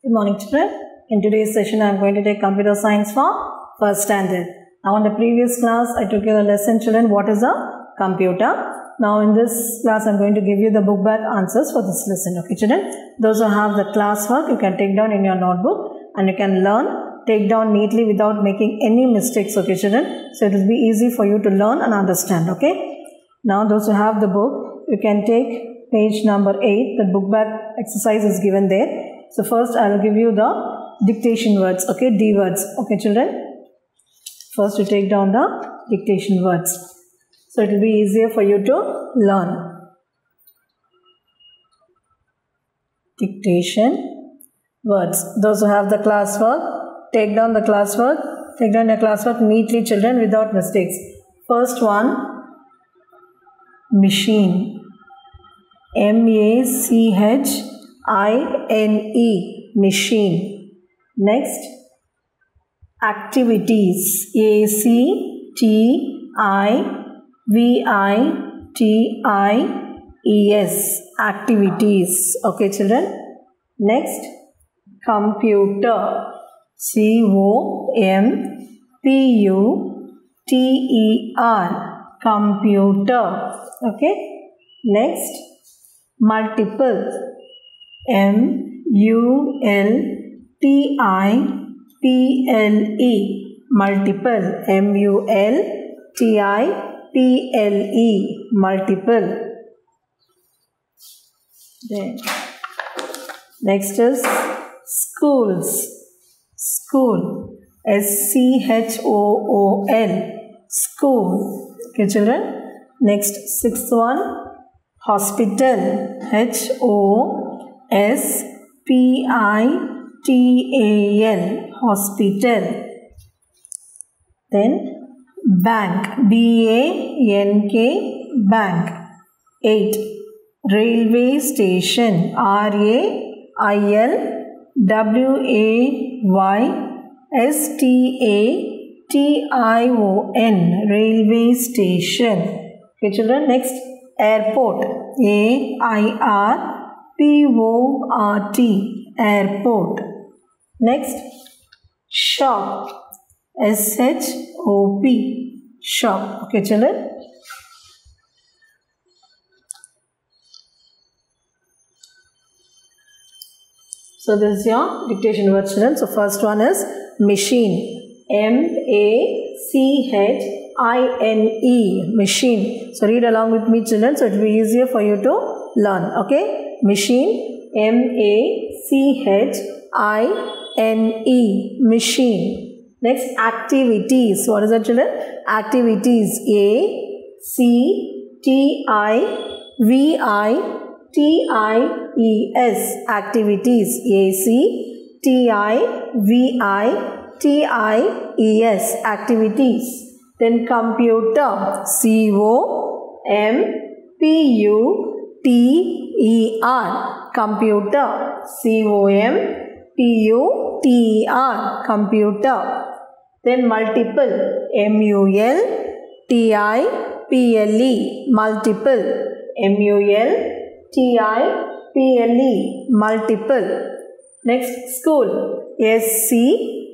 Good morning, children. In today's session, I am going to take computer science for first standard. Now, in the previous class, I took you a lesson, children, what is a computer. Now, in this class, I am going to give you the book back answers for this lesson. Okay, children. Those who have the classwork, you can take down in your notebook and you can learn, take down neatly without making any mistakes. Okay, children. So, it will be easy for you to learn and understand. Okay. Now, those who have the book, you can take page number 8, the book back exercise is given there. So first I will give you the dictation words, okay, D words, okay children. First you take down the dictation words. So it will be easier for you to learn. Dictation words. Those who have the classwork, take down the classwork, take down your classwork neatly children without mistakes. First one, machine. M-A-C-H-I-N-E, machine. Next, activities. A-C-T-I-V-I-T-I-E-S, activities. Okay, children. Next, computer. C-O-M-P-U-T-E-R, computer. Okay. Next, multiple. M-U-L-T-I-P-L-E, multiple. M-U-L-T-I-P-L-E, multiple. Then next is schools. School. S-C-H-O-O-L, school. Okay, children. Next, sixth one, hospital. H-O-S-P-I-T-A-L, hospital. Then bank. B-A-N-K, bank. 8. Railway station. R-A-I-L-W-A-Y-S-T-A-T-I-O-N, railway station. Okay, children. Next, airport. A-I-R-P-O-R-T, airport. Next, shop. S-H-O-P, shop. Okay, children. So this is your dictation word, children. So first one is machine. M-A-C-H-I-N-E, machine. So read along with me, children, so it will be easier for you to learn. Okay, machine. M-A-C-H-I-N-E, machine. Next, activities. What is that, children? Activities. A-C-T-I-V-I-T-I-E-S, activities. A-C-T-I-V-I-T-I-E-S, activities. Then computer. C-O-M-P-U-T-E-R, computer. C-O-M-P-U-T-E-R, computer. Then multiple. M-U-L-T-I-P-L-E, multiple. M-U-L-T-I-P-L-E, multiple. Next, school. S-C-H-O-O-L,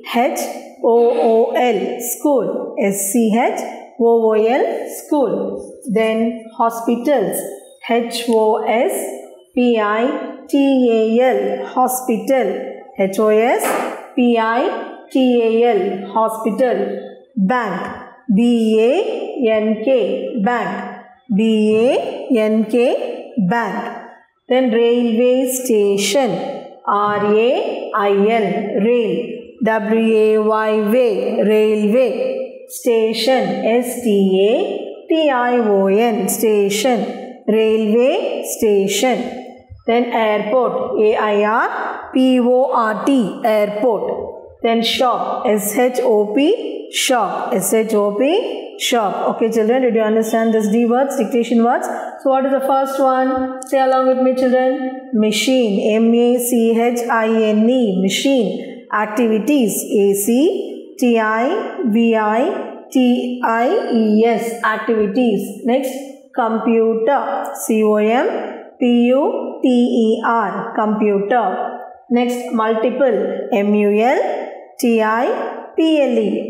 school. S-C-H-O-O-L, school. Then hospitals. H-O-S-P-I-T-A-L, hospital. H-O-S-P-I-T-A-L, hospital. Bank. B-A-N-K, bank. B-A-N-K, bank. Then railway station. R-A-I-L, rail. W-A-Y, railway. Station. S-T-A-T-I-O-N, station. Railway station. Then airport. A-I-R-P-O-R-T, airport. Then shop. S-H-O-P, shop. S-H-O-P, shop. Okay, children, did you understand this D words, dictation words? So what is the first one? Say along with me, children. Machine. M-A-C-H-I-N-E, machine. Activities. A-C-T-I-V-I-T-I-E-S, activities. Next, computer. C-O-M-P-U-T-E-R, computer. Next, multiple, M-U-L-T-I-P-L-E,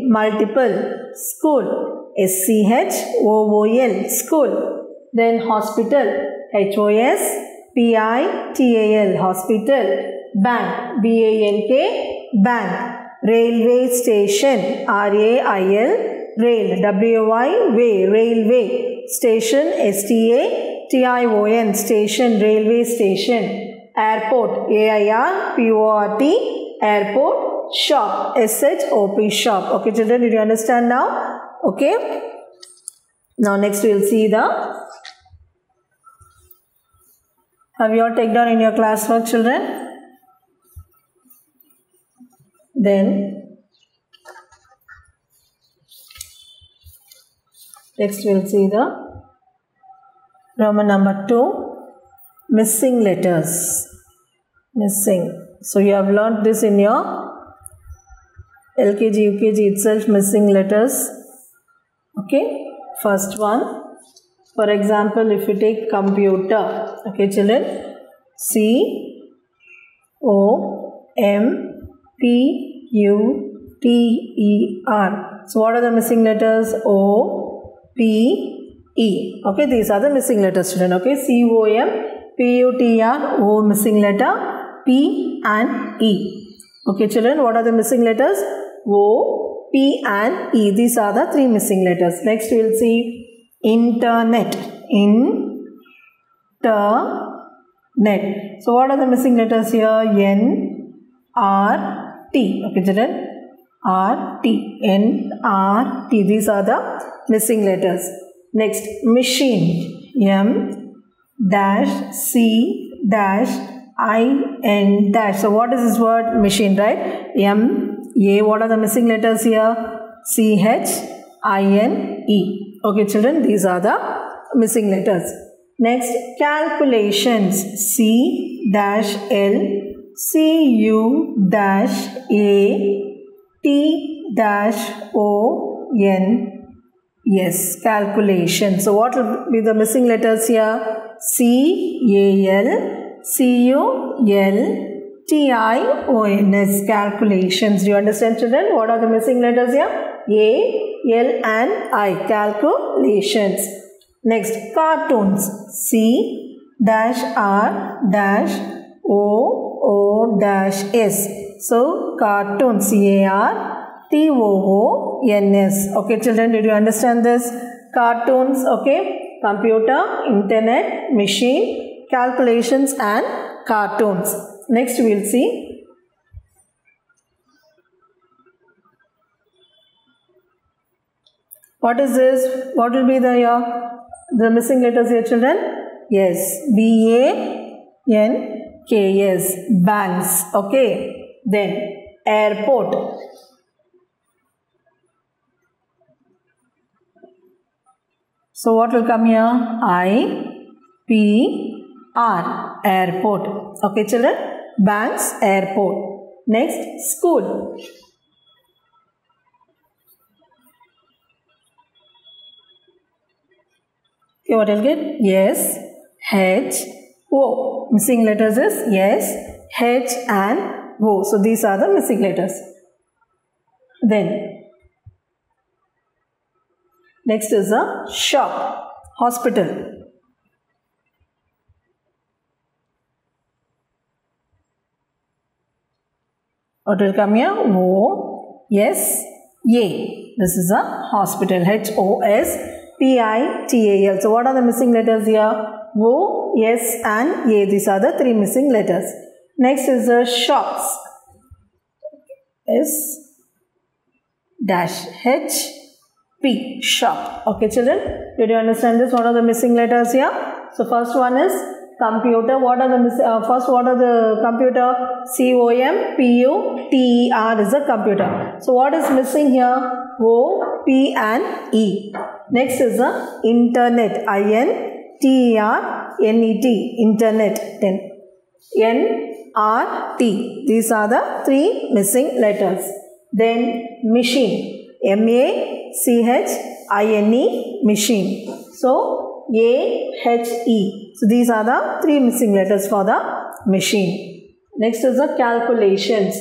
multiple. School, S-C-H-O-O-L, school. Then hospital, H-O-S-P-I-T-A-L, hospital. Bank, B-A-N-K, bank. Railway station, R-A-I-L, rail, W-Y, way, railway. Station, S-T-A-T-I-O-N, station, railway station. Airport, A-I-R-P-O-R-T, airport. Shop, S-H-O-P, shop. Okay children, did you understand now? Okay. Now next we will see the, have you all taken down in your classwork children? Then next we will see the Roman number 2, missing letters. Missing. So you have learnt this in your LKG, UKG itself, missing letters. Okay. First one, for example, if you take computer, okay children, C-O-M-P-U-T-E-R. So what are the missing letters? O-P-E. Okay, these are the missing letters children. Okay, C-O-M-P-U-T-E-R, O missing letter, P and E. Okay children, what are the missing letters? O, P and E. These are the 3 missing letters. Next we will see internet. Internet. So what are the missing letters here? N, R, T. Okay children, R, T, N, R, T. These are the missing letters. Next, machine. M, dash, C, dash, I-N dash. So what is this word? Machine, right? M-A. What are the missing letters here? C-H-I-N-E. Okay children, these are the missing letters. Next, calculations. C-L, C-U-A-T-O-N. Yes, calculation. So what will be the missing letters here? C-A-L, C-U-L-T-I-O-N-S, calculations. Do you understand children? What are the missing letters here? A, L and I, calculations. Next, cartoons. C-R-O-O-S. So, cartoons, C-A-R-T-O-O-N-S. Okay children, did you understand this? Cartoons, okay. Computer, internet, machine, calculations and cartoons. Next we will see what is this? What will be the missing letters here children? Yes, B-A-N-K-S, banks. Okay. Then airport. So what will come here? I-P-R, airport. Okay children, banks, airport. Next, school. Okay, what will get? Yes, H-O. Missing letters is yes, H and O. So these are the missing letters. Then next is a shop, hospital. What will come here? O, yes, A. This is a hospital, H-O-S-P-I-T-A-L. So what are the missing letters here? O, S and A. These are the 3 missing letters. Next is the shops. S dash H P, shop. Okay children, did you understand this? What are the missing letters here? So first one is computer. What are the what are the computer? C-O-M-P-U-T-E-R is a computer. So what is missing here? O, P and E. Next is the internet. I-N-T-E-R-N-E-T, internet. Then N-R-T. These are the 3 missing letters. Then machine. M-A-C-H-I-N-E, machine. So A-H-E. So these are the 3 missing letters for the machine. Next is the calculations.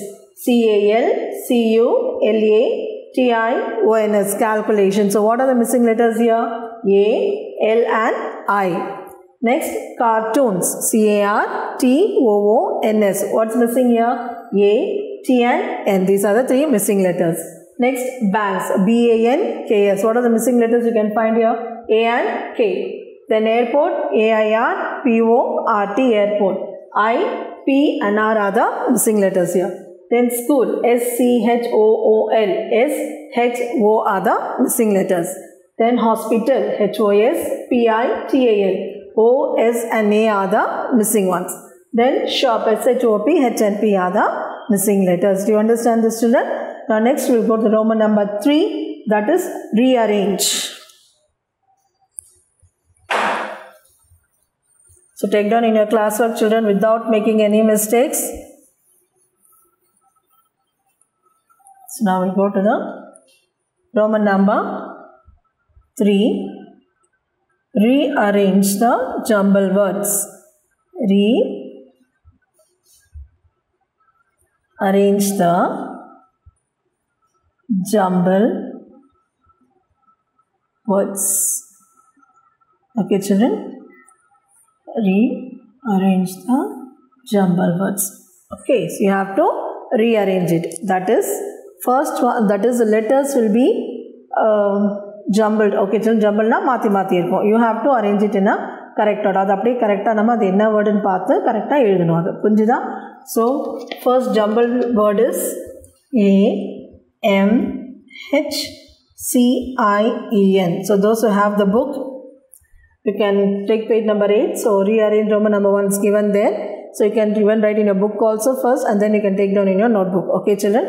CALCULATIONS, calculation. So what are the missing letters here? A, L and I. Next, cartoons. CARTOONS. What's missing here? A, T and N. These are the three missing letters. Next, banks. BANKS. What are the missing letters you can find here? A and K. Then airport. AIRPORT, airport. I, P and R are the missing letters here. Then school. SCHOOL. SHO are the missing letters. Then hospital. HOSPITAL. OS and A are the missing ones. Then shop. SHOP, H and P are the missing letters. Do you understand this, children? Now next we will go to Roman number 3, that is rearrange. So take down in your classwork, children, without making any mistakes. So now we go to the Roman number 3. Rearrange the jumble words. Rearrange the jumble words. Okay, children. Rearrange the jumble words. Okay, so you have to rearrange it. That is first one. That is the letters will be jumbled. Okay, children, jumbled na mathi irkom. You have to arrange it in a correct order. Adu appadi correct ah nama adu enna word nu paathu correct ah eludhanum adu. Punjida? So first jumbled word is AMHCIEN. So those who have the book, you can take page number 8. So rearrange Roman number 1 is given there. So you can even write in your book also first, and then you can take down in your notebook. Okay, children.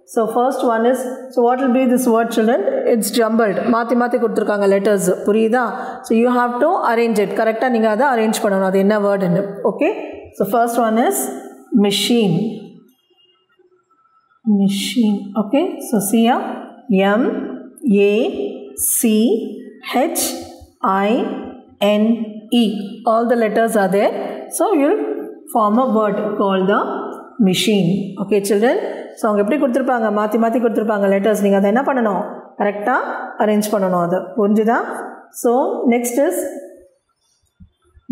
So first one is, so what will be this word, children? It's jumbled. Mathi kuduthirukanga letters. Puriyudha? So you have to arrange it. Correct ah neenga adha arrange pananum. Adu enna word nu. Okay? So first one is machine. Machine. Okay? So see here. MACHINE. All the letters are there. So you'll form a word called the machine. Okay, children? So அவங்க எப்படி கொடுத்துருப்பாங்க, மாற்றி கொடுத்துருப்பாங்க letters. நீங்கள் அதை என்ன பண்ணணும், கரெக்டாக அரேஞ்ச் பண்ணணும். அது புரிஞ்சுதா? So next is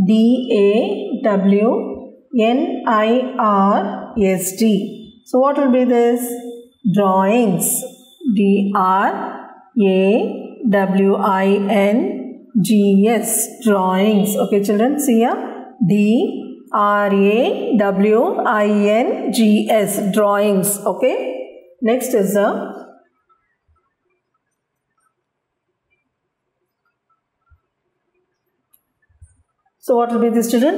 DAWNIRSD. So what will be this? drawings. DRAWINGS. drawings. Okay, children, see here. DRAWINGS. drawings. Okay. Next is the so what will be this, children?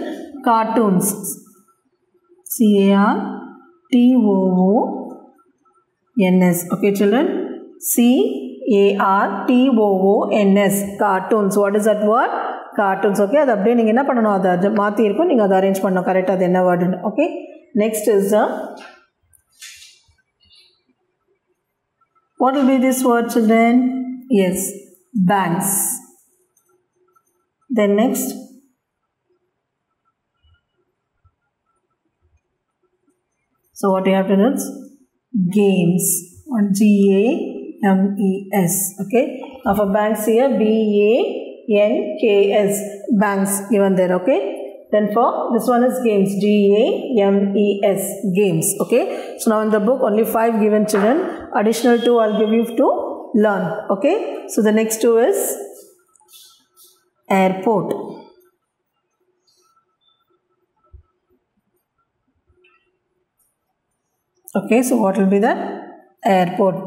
Cartoons. CARTOONS. Okay, children. CARTOONS. cartoons. What is that word? Cartoons. Okay, அது அப்படியே நீங்கள் என்ன பண்ணணும், அதை மாற்றி இருக்கும், நீங்கள் அதை அரேஞ்ச் பண்ணணும் கரெக்டாக, அது என்ன வேர்டுன்னு. Okay, next is what will be this word, children? Yes, banks. Then next, so what you have to do is games. GAMES. Okay, now for banks here, BANKS. banks given there. Okay, then for this one is games. GAMES. games. Okay, so now in the book only 5 given, children. Additional 2 I'll give you to learn. Okay, so the next 2 is airport. Okay, so what will be that? Airport.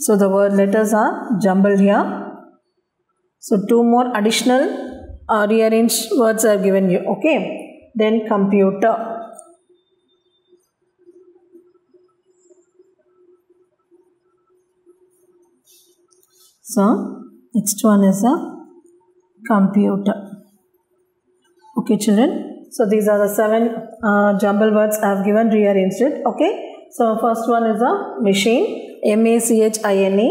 So the word letters are jumbled here. So 2 more additional rearranged words are given you. Okay, then computer. So next one is a computer. Okay, children. So these are the 7 jumble words I have given, rearranged it. Okay, so first one is a machine. MACHINE.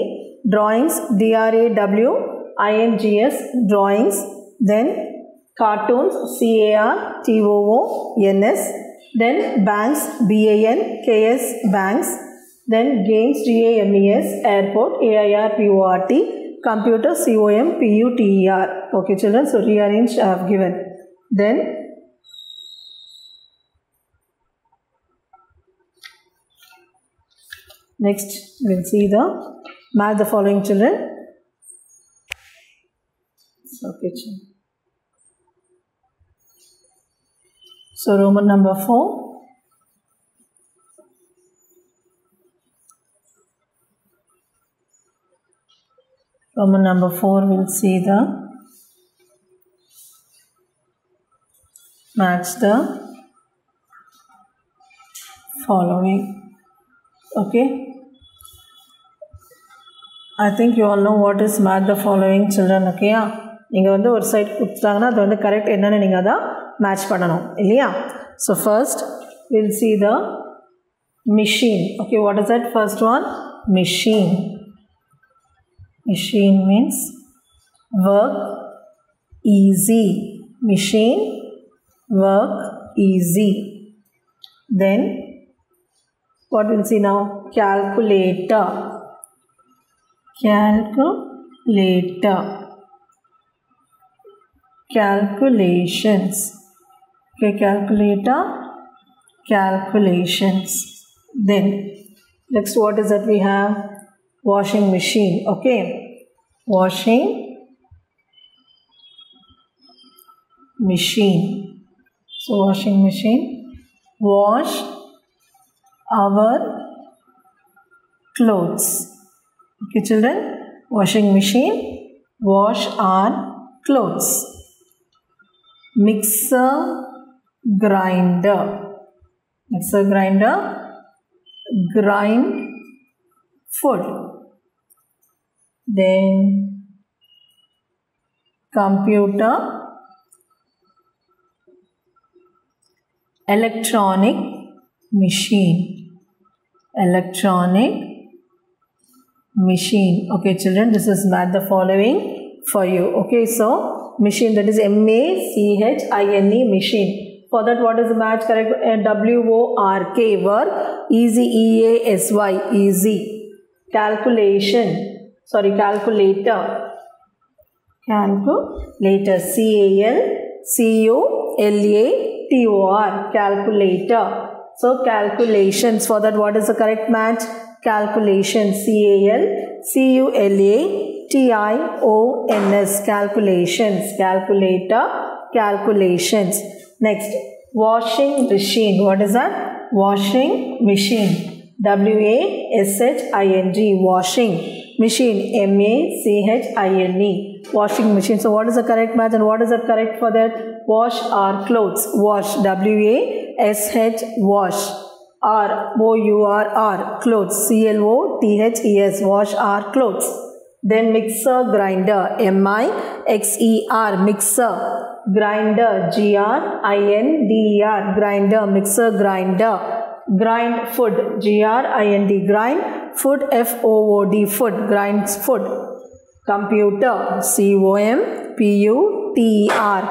drawings. DRAWINGS. drawings. Then Cartoons, CARTOONS. Then banks, BANKS, banks. Then games, GAMES, airport, AIRPORT. Computer, COMPUTER. Okay children, so rearrange I have given. Then next we will see the match the following children. Okay children. So Roman number 4. Roman number 4 will see the match the following. Okay. I think you all know what is match the following children. Okay. நீங்கள் வந்து ஒரு side கொடுத்துட்டாங்கன்னா அது வந்து correct என்னன்னு நீங்கள் அதை match பண்ணணும் இல்லையா? So first will see the machine. Okay, what is that first one? Machine. Machine means work easy. Machine, work easy. Then what we'll see now? Calculator. Calculator. Calculations. Okay, calculator, calculations. Then next what is that we have? Washing machine. Okay, washing machine. So washing machine, wash our clothes. Okay children, washing machine, wash our clothes. Mixer, grinder. Mixer, grinder, grind food. Then computer, electronic machine. Electronic machine. Okay children, this is match the following for you. Okay, so machine, that is MACHINE, machine. For that what is the match? Correct. WORK, work. Easy, EASY, easy. Calculation, sorry, calculator. Calculator, CALCULATOR, calculator. So calculations, for that what is the correct match? Calculation, CALCULATIONS, calculations. Calculator, calculations. Next, washing machine. What is that? Washing machine. WASHING, washing machine. MACHINE, washing machine. So what is the correct match and what is the correct for that? Wash our clothes. Wash, WASH, wash. ROUR, clothes. CLOTHES, wash our clothes. Then mixer, grinder. MIXER, mixer. Grinder, GRINDER, grinder. Mixer, grinder. Grind food, GRIND, grind food. FOOD, food, grinds food. Computer, COMPUTER,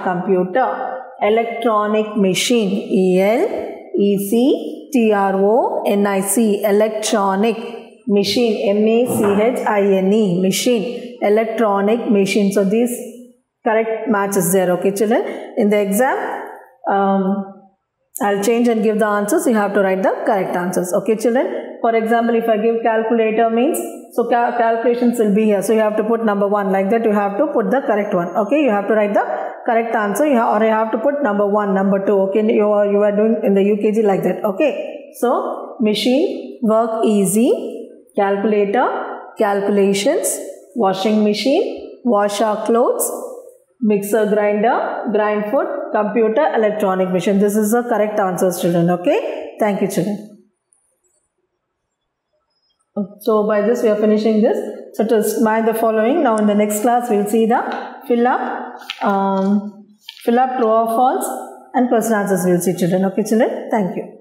computer. Electronic machine, ELECTRONIC, electronic machine. MACHINE, machine. Electronic machine. So these correct matches there. Okay children, in the exam I'll change and give the answers. You have to write the correct answers. Okay children, for example, if I give calculator means, so calculations will be here, so you have to put number 1 like that. You have to put the correct one. Okay, you have to write the correct answer, or you have to put number 1, number 2. Okay, you are doing in the UKG like that. Okay, so machine, work easy. Calculator, calculations. Washing machine, wash our clothes. Mixer, grinder, grind food. Computer, electronic machine. This is the correct answers children. Okay, thank you children. So by this we are finishing this. So to match the following, now in the next class we will see the fill up true or false and question answers we will see children. Okay children, thank you.